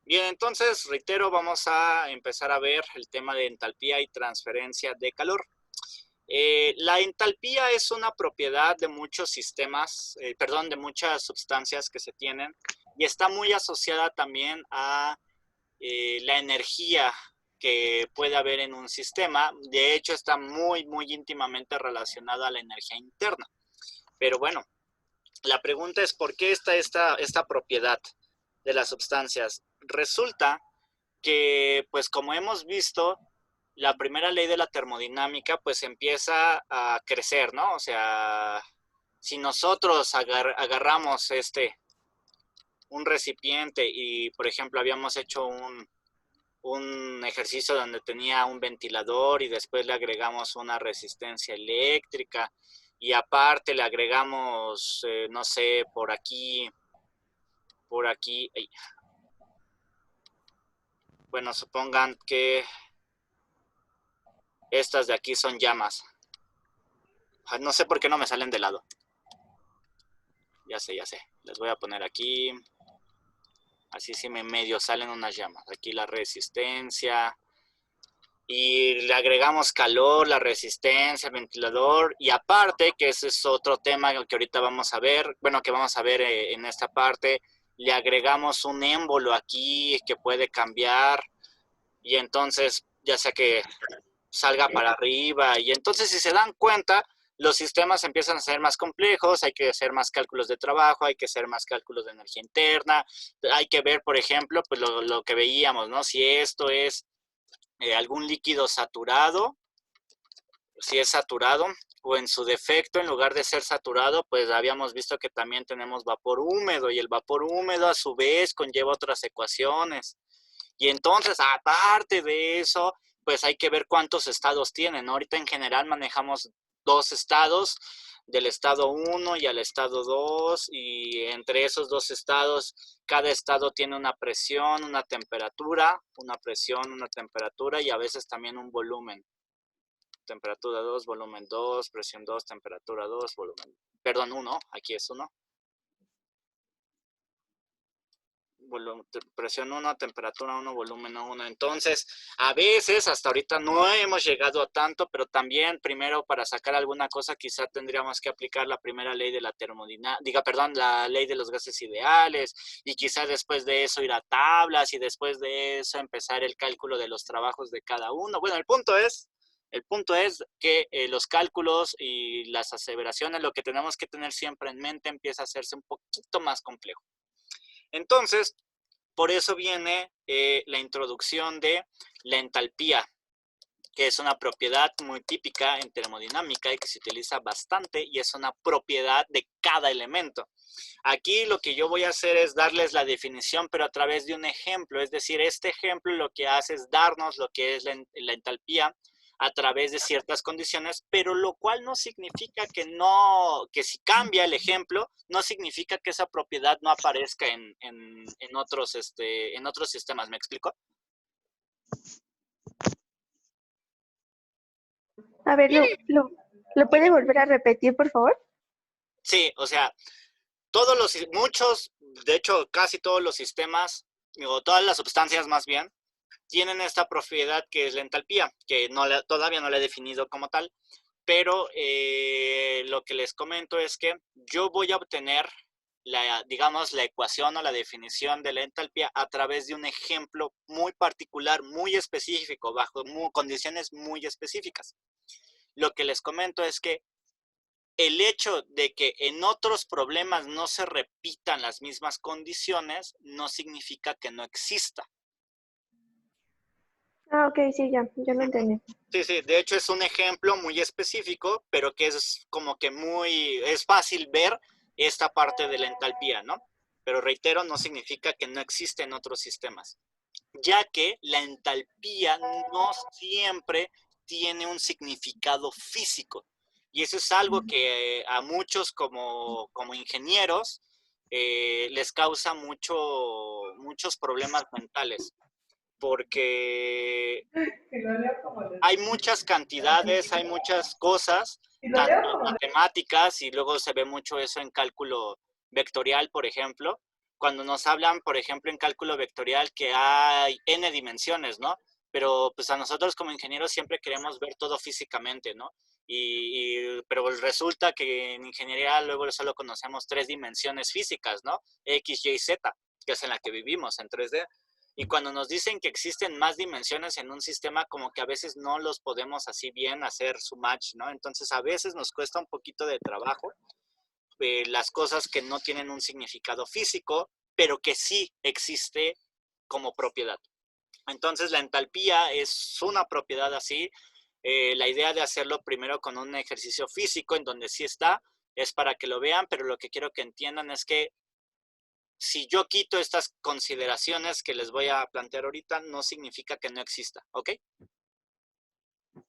Bien, entonces, reitero, vamos a empezar a ver el tema de entalpía y transferencia de calor. La entalpía es una propiedad de muchos sistemas, perdón, de muchas sustancias que se tienen y está muy asociada también a la energía que puede haber en un sistema. De hecho, está muy íntimamente relacionada a la energía interna. Pero bueno, la pregunta es ¿por qué está esta propiedad de las sustancias? Resulta que, pues como hemos visto, la primera ley de la termodinámica pues empieza a crecer, ¿no? O sea, si nosotros agarramos un recipiente y, por ejemplo, habíamos hecho un ejercicio donde tenía un ventilador y después le agregamos una resistencia eléctrica y aparte le agregamos, no sé, por aquí, bueno, supongan que estas de aquí son llamas. No sé por qué no me salen de lado. Ya sé, ya sé. Les voy a poner aquí. Así sí me medio salen unas llamas. Aquí la resistencia. Y le agregamos calor, la resistencia, el ventilador. Y aparte, que ese es otro tema que ahorita vamos a ver. Bueno, que vamos a ver en esta parte. Le agregamos un émbolo aquí que puede cambiar. Y entonces, ya sea que salga para arriba. Y entonces, si se dan cuenta, los sistemas empiezan a ser más complejos, hay que hacer más cálculos de trabajo, hay que hacer más cálculos de energía interna, hay que ver, por ejemplo, pues lo que veíamos, ¿no? Si esto es algún líquido saturado, si es saturado, o en su defecto, en lugar de ser saturado, pues habíamos visto que también tenemos vapor húmedo, y el vapor húmedo a su vez conlleva otras ecuaciones. Y entonces, aparte de eso, pues hay que ver cuántos estados tienen, ¿no? Ahorita en general manejamos dos estados, del estado 1 y al estado 2, y entre esos dos estados, cada estado tiene una presión, una temperatura, una presión, una temperatura y a veces también un volumen. Temperatura 2, volumen 2, presión 2, temperatura 2, volumen, perdón, 1, aquí es 1. Presión 1, temperatura 1, volumen 1. Entonces, a veces, hasta ahorita no hemos llegado a tanto, pero también primero para sacar alguna cosa quizá tendríamos que aplicar la primera ley de la termodinámica, perdón, la ley de los gases ideales, y quizá después de eso ir a tablas y después de eso empezar el cálculo de los trabajos de cada uno. Bueno, el punto es que los cálculos y las aseveraciones, lo que tenemos que tener siempre en mente empieza a hacerse un poquito más complejo. Entonces, por eso viene la introducción de la entalpía, que es una propiedad muy típica en termodinámica y que se utiliza bastante y es una propiedad de cada elemento. Aquí lo que yo voy a hacer es darles la definición, pero a través de un ejemplo. Es decir, este ejemplo lo que hace es darnos lo que es la entalpía a través de ciertas condiciones, pero lo cual no significa que si cambia el ejemplo, no significa que esa propiedad no aparezca en otros sistemas. ¿Me explico? A ver, ¿lo puede volver a repetir, por favor? Sí, o sea, muchos, de hecho, casi todos los sistemas, o todas las sustancias más bien, tienen esta propiedad que es la entalpía, que todavía no la he definido como tal, pero lo que les comento es que yo voy a obtener digamos, la ecuación o la definición de la entalpía a través de un ejemplo muy particular, muy específico, bajo condiciones muy específicas. Lo que les comento es que el hecho de que en otros problemas no se repitan las mismas condiciones no significa que no exista. Ah, ok, sí, ya lo entendí. Sí, sí, de hecho es un ejemplo muy específico, pero que es como que es fácil ver esta parte de la entalpía, ¿no? Pero reitero, no significa que no existen otros sistemas, ya que la entalpía no siempre tiene un significado físico. Y eso es algo que a muchos como ingenieros les causa muchos problemas mentales, porque hay muchas cantidades, hay muchas cosas, tanto en matemáticas, y luego se ve mucho eso en cálculo vectorial, por ejemplo, cuando nos hablan, por ejemplo, en cálculo vectorial que hay n dimensiones, ¿no? Pero pues a nosotros como ingenieros siempre queremos ver todo físicamente, ¿no? Pero resulta que en ingeniería luego solo conocemos 3 dimensiones físicas, ¿no? X, Y, Z, que es en la que vivimos en 3D. Y cuando nos dicen que existen más dimensiones en un sistema, como que a veces no los podemos así bien hacer su match, ¿no? Entonces a veces nos cuesta un poquito de trabajo las cosas que no tienen un significado físico, pero que sí existe como propiedad. Entonces la entalpía es una propiedad así. La idea de hacerlo primero con un ejercicio físico en donde sí está, es para que lo vean, pero lo que quiero que entiendan es que si yo quito estas consideraciones que les voy a plantear ahorita, no significa que no exista, ¿ok?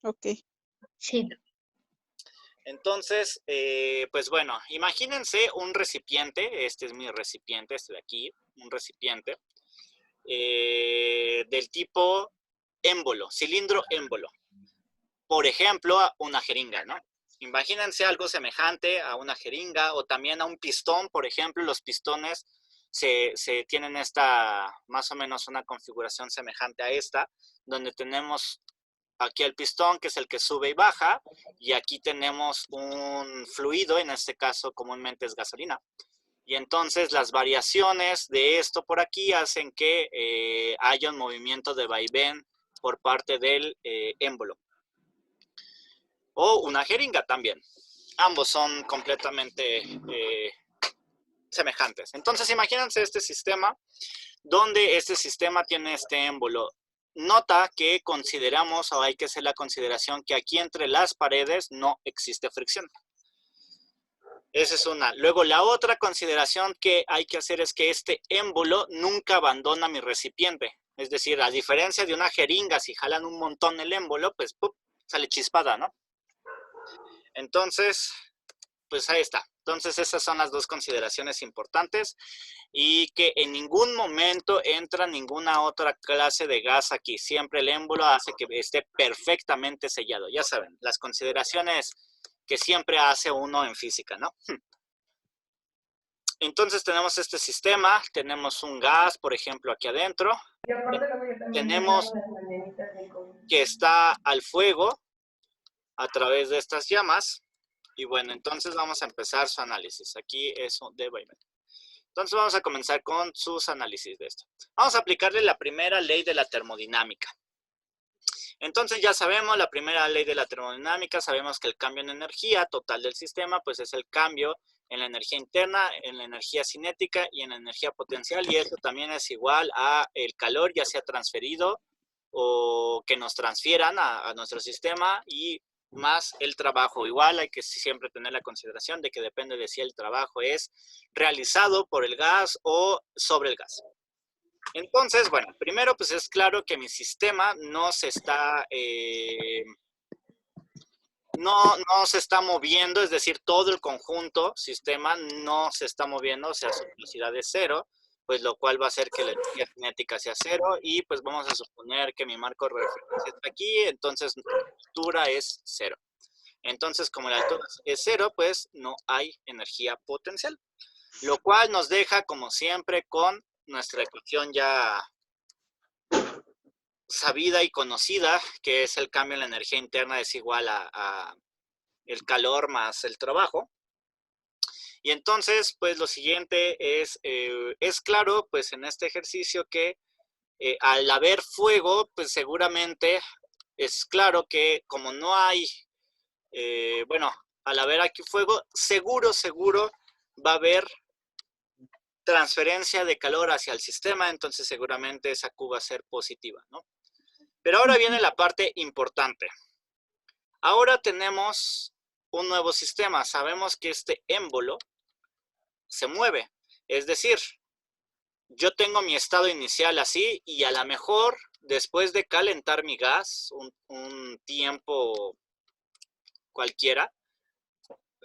Ok. Sí. Entonces, pues bueno, imagínense un recipiente, este es mi recipiente, este de aquí, un recipiente, del tipo émbolo, cilindro émbolo. Por ejemplo, una jeringa, ¿no? Imagínense algo semejante a una jeringa o también a un pistón, por ejemplo, los pistones se tienen esta, más o menos una configuración semejante a esta, donde tenemos aquí el pistón, que es el que sube y baja, y aquí tenemos un fluido, en este caso comúnmente es gasolina. Y entonces las variaciones de esto por aquí hacen que haya un movimiento de vaivén por parte del émbolo. O una jeringa también. Ambos son completamente semejantes. Entonces imagínense este sistema, donde este sistema tiene este émbolo. Nota que consideramos, o hay que hacer la consideración, que aquí entre las paredes no existe fricción. Esa es una. Luego la otra consideración que hay que hacer es que este émbolo nunca abandona mi recipiente. Es decir, a diferencia de una jeringa, si jalan un montón el émbolo, pues ¡pup!, sale chispada, ¿no? Entonces, pues ahí está. Entonces esas son las dos consideraciones importantes y que en ningún momento entra ninguna otra clase de gas aquí. Siempre el émbolo hace que esté perfectamente sellado. Ya saben, las consideraciones que siempre hace uno en física, ¿no? Entonces tenemos este sistema, tenemos un gas, por ejemplo, aquí adentro. Tenemos que está al fuego a través de estas llamas. Y bueno, entonces vamos a empezar su análisis. Aquí es de vaivén. Entonces vamos a comenzar con sus análisis de esto. Vamos a aplicarle la primera ley de la termodinámica. Entonces ya sabemos la primera ley de la termodinámica, sabemos que el cambio en energía total del sistema pues es el cambio en la energía interna, en la energía cinética y en la energía potencial, y esto también es igual a el calor ya sea transferido o que nos transfieran a nuestro sistema y más el trabajo. Igual hay que siempre tener la consideración de que depende de si el trabajo es realizado por el gas o sobre el gas. Entonces, bueno, primero pues es claro que mi sistema no se está, no se está moviendo, es decir, todo el conjunto sistema no se está moviendo, o sea, su velocidad es cero, pues lo cual va a hacer que la energía cinética sea cero y pues vamos a suponer que mi marco de referencia está aquí, entonces la altura es cero. Entonces, como la altura es cero, pues no hay energía potencial, lo cual nos deja, como siempre, con nuestra ecuación ya sabida y conocida, que es el cambio en la energía interna es igual a el calor más el trabajo. Y entonces, pues lo siguiente es claro, pues en este ejercicio que al haber fuego, pues seguramente es claro que como no hay, bueno, al haber aquí fuego, seguro va a haber transferencia de calor hacia el sistema, entonces seguramente esa Q va a ser positiva, ¿no? Pero ahora viene la parte importante. Ahora tenemos un nuevo sistema. Sabemos que este émbolo se mueve. Es decir, yo tengo mi estado inicial así y a lo mejor después de calentar mi gas un tiempo cualquiera,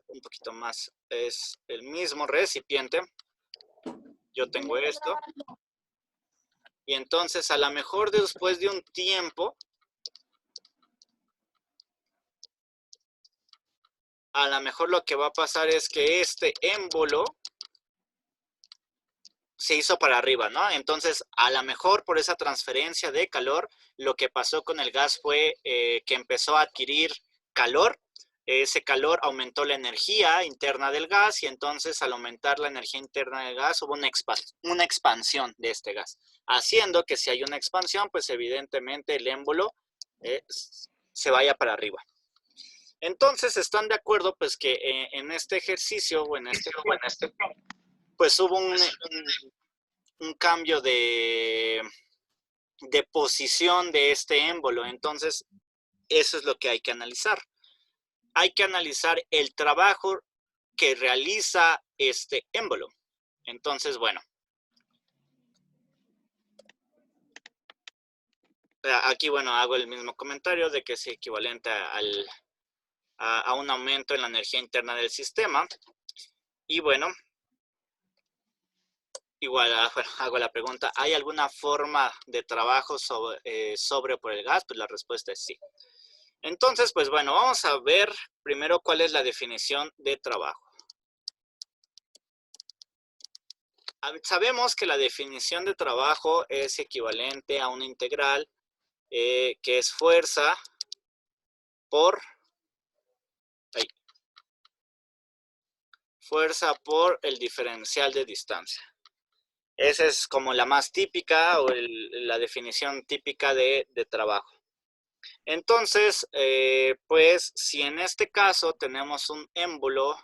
un poquito más, es el mismo recipiente. Yo tengo esto. Y entonces a lo mejor después de un tiempo, a lo mejor lo que va a pasar es que este émbolo se hizo para arriba, ¿no? Entonces, a lo mejor por esa transferencia de calor, lo que pasó con el gas fue que empezó a adquirir calor. Ese calor aumentó la energía interna del gas y entonces al aumentar la energía interna del gas hubo una expansión de este gas, haciendo que si hay una expansión, pues evidentemente el émbolo se vaya para arriba. Entonces, ¿están de acuerdo? Pues que en este ejercicio o en este pues hubo un cambio de posición de este émbolo. Entonces, eso es lo que hay que analizar. Hay que analizar el trabajo que realiza este émbolo. Entonces, bueno. Aquí, bueno, hago el mismo comentario de que es equivalente a un aumento en la energía interna del sistema. Y bueno, igual bueno, hago la pregunta, ¿hay alguna forma de trabajo sobre por el gas? Pues la respuesta es sí. Entonces, pues bueno, vamos a ver primero cuál es la definición de trabajo. Sabemos que la definición de trabajo es equivalente a una integral que es fuerza por el diferencial de distancia. Esa es como la más típica o la definición típica de trabajo. Entonces, pues si en este caso tenemos un émbolo,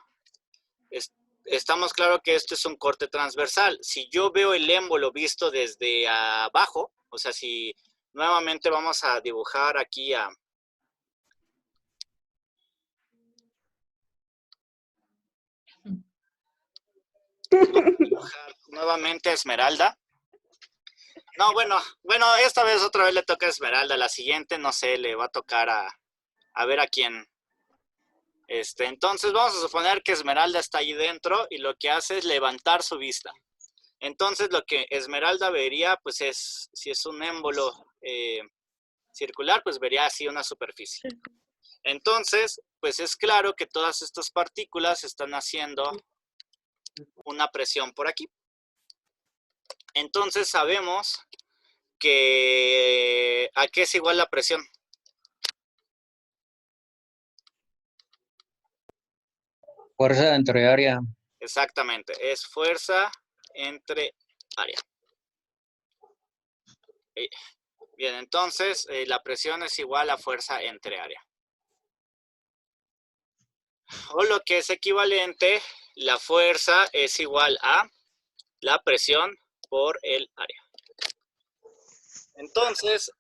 estamos claros que esto es un corte transversal. Si yo veo el émbolo visto desde abajo, o sea, si nuevamente vamos a dibujar aquí dibujar nuevamente a Esmeralda. No, bueno, esta vez otra vez le toca a Esmeralda, la siguiente, no sé, le va a tocar a ver a quién. Entonces vamos a suponer que Esmeralda está ahí dentro y lo que hace es levantar su vista. Entonces lo que Esmeralda vería, pues es, si es un émbolo circular, pues vería así una superficie. Entonces, pues es claro que todas estas partículas están haciendo una presión por aquí. Entonces sabemos que ¿a qué es igual la presión? Fuerza entre área. Exactamente, es fuerza entre área. Bien, entonces la presión es igual a fuerza entre área. O lo que es equivalente, la fuerza es igual a la presión por el área. Entonces,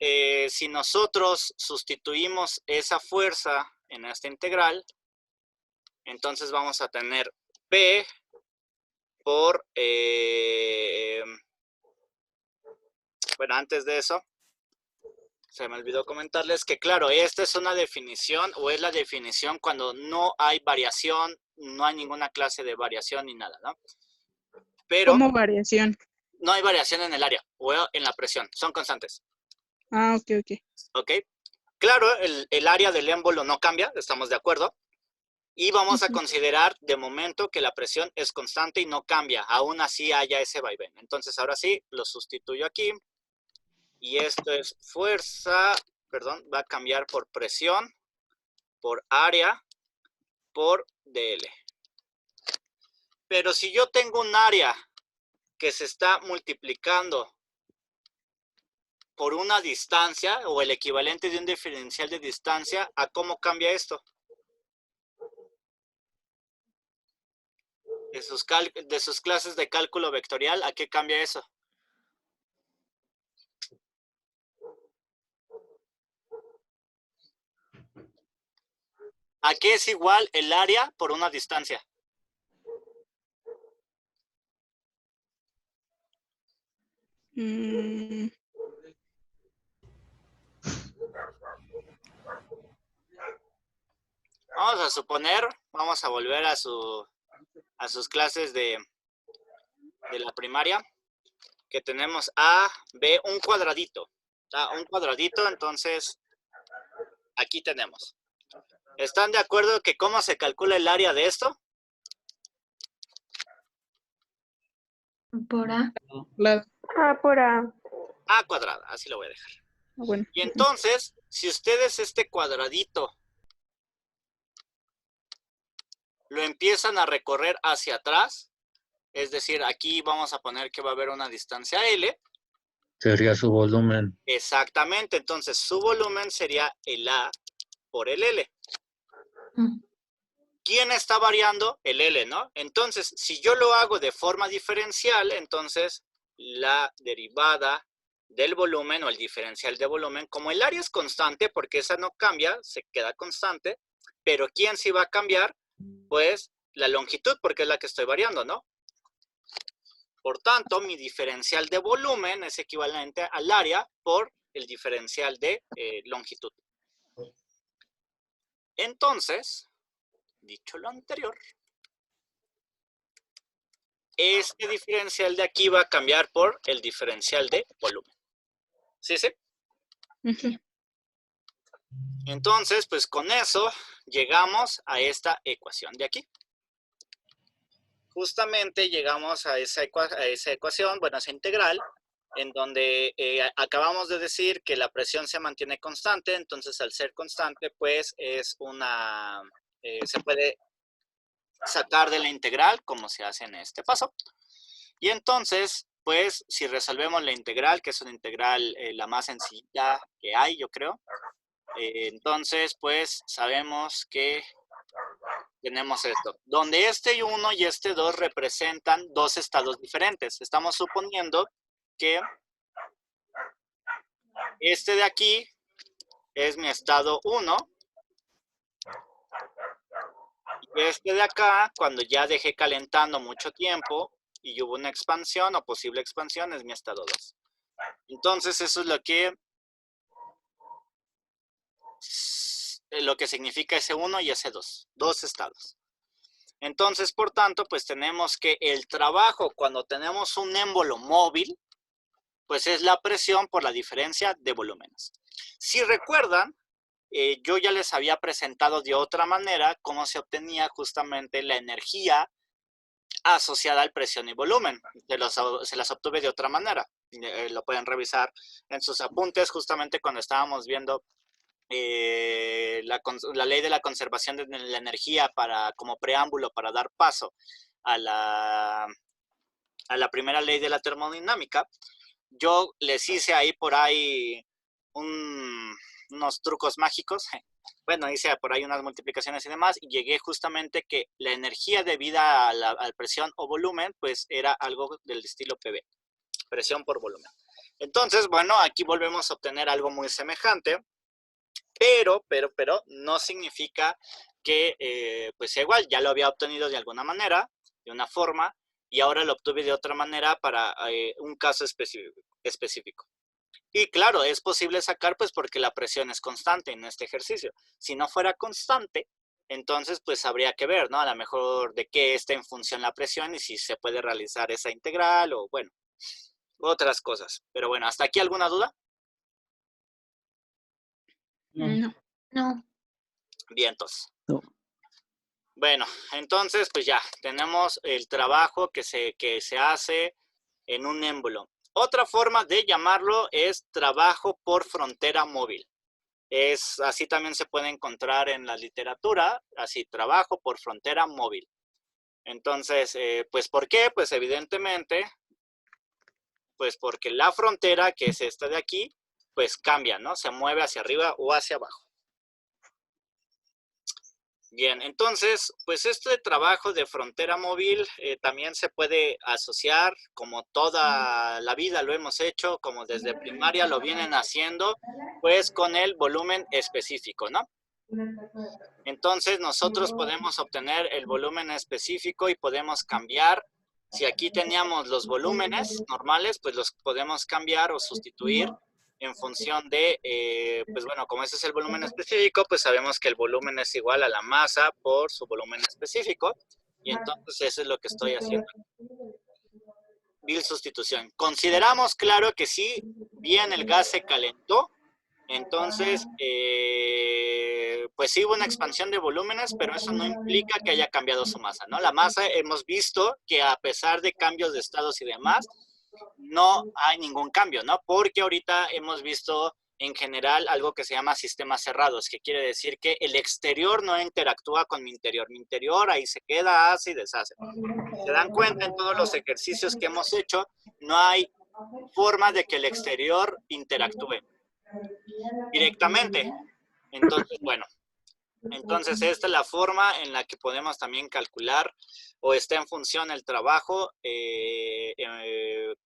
si nosotros sustituimos esa fuerza en esta integral, entonces vamos a tener P por, bueno, antes de eso, se me olvidó comentarles que, claro, esta es una definición o es la definición cuando no hay variación, no hay ninguna clase de variación ni nada, ¿no? Pero ¿Cómo variación? no hay variación en el área o en la presión, son constantes. Ah, ok. ¿Ok? Claro, el área del émbolo no cambia, estamos de acuerdo. Y vamos a considerar de momento que la presión es constante y no cambia, aún así haya ese vaivén. Entonces, ahora sí, lo sustituyo aquí. Y esto es fuerza, perdón, va a cambiar por presión, por área, por DL. Pero si yo tengo un área que se está multiplicando por una distancia, o el equivalente de un diferencial de distancia, ¿a cómo cambia esto? De sus clases de cálculo vectorial, ¿a qué cambia eso? ¿A qué es igual el área por una distancia? Vamos a suponer, vamos a volver a sus clases de la primaria, que tenemos A, B, un cuadradito. Un cuadradito, entonces aquí tenemos. ¿Están de acuerdo que cómo se calcula el área de esto? Por A. Lado. Ah, por A. A cuadrada, así lo voy a dejar. Bueno. Y entonces, si ustedes este cuadradito lo empiezan a recorrer hacia atrás, es decir, aquí vamos a poner que va a haber una distancia L. Sería su volumen. Exactamente, entonces su volumen sería el A por el L. ¿Quién está variando? El L, ¿no? Entonces, si yo lo hago de forma diferencial, entonces la derivada del volumen o el diferencial de volumen, como el área es constante, porque esa no cambia, se queda constante, pero ¿quién sí va a cambiar? Pues la longitud, porque es la que estoy variando, ¿no? Por tanto, mi diferencial de volumen es equivalente al área por el diferencial de longitud. Entonces, dicho lo anterior, este diferencial de aquí va a cambiar por el diferencial de volumen. ¿Sí, sí? Ujú. Entonces, pues con eso llegamos a esta ecuación de aquí. Justamente llegamos a esa ecuación, bueno, a esa integral, en donde acabamos de decir que la presión se mantiene constante, entonces al ser constante, pues es una, se puede sacar de la integral, como se hace en este paso. Y entonces, pues, si resolvemos la integral, que es una integral la más sencilla que hay, yo creo, entonces, pues, sabemos que tenemos esto, donde este 1 y este 2 representan dos estados diferentes. Estamos suponiendo que este de aquí es mi estado 1 y este de acá, cuando ya dejé calentando mucho tiempo y hubo una expansión o posible expansión, es mi estado 2. Entonces, eso es lo que significa ese 1 y ese 2, dos estados. Entonces, por tanto, pues tenemos que el trabajo cuando tenemos un émbolo móvil, pues es la presión por la diferencia de volúmenes. Si recuerdan, yo ya les había presentado de otra manera cómo se obtenía justamente la energía asociada al presión y volumen. Se las obtuve de otra manera. Lo pueden revisar en sus apuntes justamente cuando estábamos viendo la ley de la conservación de la energía como preámbulo para dar paso a la primera ley de la termodinámica. Yo les hice ahí por ahí unos trucos mágicos. Bueno, hice por ahí unas multiplicaciones y demás y llegué justamente que la energía debida a la presión o volumen pues era algo del estilo PV, presión por volumen. Entonces, bueno, aquí volvemos a obtener algo muy semejante. Pero no significa que pues sea igual, ya lo había obtenido de alguna manera, de una forma, y ahora lo obtuve de otra manera para un caso específico. Y claro, es posible sacar pues porque la presión es constante en este ejercicio. Si no fuera constante, entonces pues habría que ver, ¿no? A lo mejor de qué está en función la presión y si se puede realizar esa integral o bueno, otras cosas. Pero bueno, ¿hasta aquí alguna duda? No. No. Bien, entonces. No. Bueno, entonces pues ya tenemos el trabajo que se hace en un émbolo. Otra forma de llamarlo es trabajo por frontera móvil. Así también se puede encontrar en la literatura, así, trabajo por frontera móvil. Entonces, pues ¿por qué? Pues evidentemente, pues porque la frontera, que es esta de aquí, pues cambia, ¿no? Se mueve hacia arriba o hacia abajo. Bien, entonces, pues este trabajo de frontera móvil también se puede asociar, como toda la vida lo hemos hecho, como desde primaria lo vienen haciendo, pues con el volumen específico, ¿no? Entonces, nosotros podemos obtener el volumen específico y podemos cambiar. Si aquí teníamos los volúmenes normales, pues los podemos cambiar o sustituir en función de, pues bueno, como ese es el volumen específico, pues sabemos que el volumen es igual a la masa por su volumen específico. Y entonces eso es lo que estoy haciendo. Vil sustitución. Consideramos, claro, que si bien el gas se calentó, entonces pues sí hubo una expansión de volúmenes, pero eso no implica que haya cambiado su masa, ¿no? La masa hemos visto que a pesar de cambios de estados y demás, no hay ningún cambio, ¿no? Porque ahorita hemos visto en general algo que se llama sistemas cerrados, que quiere decir que el exterior no interactúa con mi interior. Mi interior ahí se queda, hace y deshace. ¿Se dan cuenta en todos los ejercicios que hemos hecho? No hay forma de que el exterior interactúe directamente. Entonces, bueno, entonces esta es la forma en la que podemos también calcular o está en función el trabajo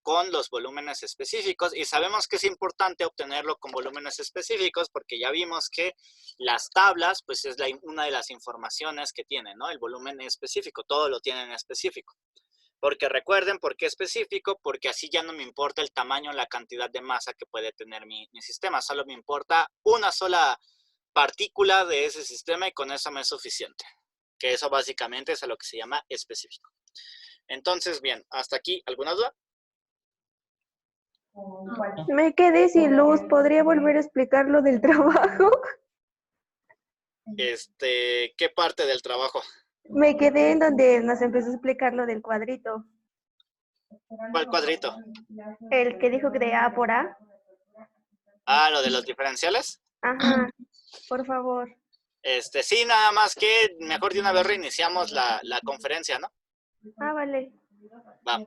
con los volúmenes específicos, y sabemos que es importante obtenerlo con volúmenes específicos porque ya vimos que las tablas pues es una de las informaciones que tienen, ¿no? El volumen específico, todo lo tienen específico. Porque recuerden, ¿por qué específico? Porque así ya no me importa el tamaño, la cantidad de masa que puede tener mi sistema, solo me importa una sola partícula de ese sistema y con eso me es suficiente. Que eso básicamente es a lo que se llama específico. Entonces, bien, hasta aquí, ¿alguna duda? Me quedé sin luz. ¿Podría volver a explicar lo del trabajo? ¿Qué parte del trabajo? Me quedé en donde nos empezó a explicar lo del cuadrito. ¿Cuál cuadrito? El que dijo que de A por A. Ah, lo de los diferenciales. Ajá, por favor. Sí, nada más que mejor de una vez reiniciamos la conferencia, ¿no? Ah, vale. Va.